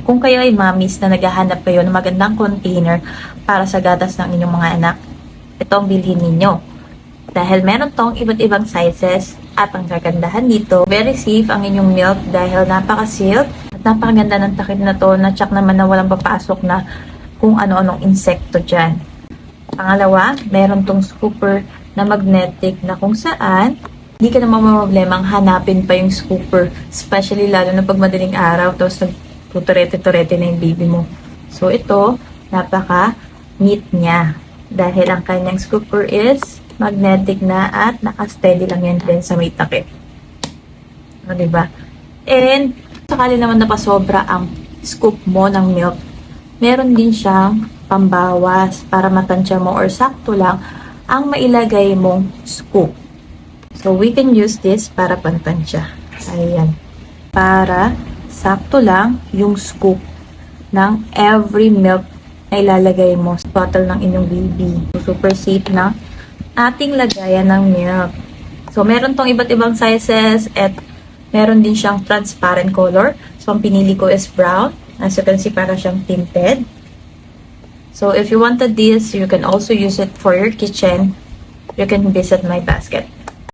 Kung kayo ay mommies na naghahanap kayo ng magandang container para sa gatas ng inyong mga anak, ito ang bilhin ninyo. Dahil meron tong iba't ibang sizes at ang kagandahan dito, very safe ang inyong milk dahil napaka-silk at napakaganda ng takip na to na tsak naman na walang papasok na kung ano-anong insekto dyan. Pangalawa, meron tong scooper na magnetic na kung saan hindi ka naman mamablemang hanapin pa yung scooper, especially lalo na pag madaling araw tapos nagtuturete-turete na yung baby mo. So ito, napaka-neat niya dahil ang kanyang scooper is magnetic na at naka-steady lang yan din sa may takip. O, diba? And sakali naman napasobra ang scoop mo ng milk, meron din siyang pambawas para matansya mo or sakto lang ang mailagay mong scoop. So, we can use this para pantansya. Ayan. Para sakto lang yung scoop ng every milk na ilalagay mo sa bottle ng inyong baby. So, super safe na ating lagayan ng milk. So, meron tong iba't ibang sizes at meron din siyang transparent color. So, ang pinili ko is brown. As you can see, para siyang tinted. So, if you wanted this, you can also use it for your kitchen. You can visit my basket.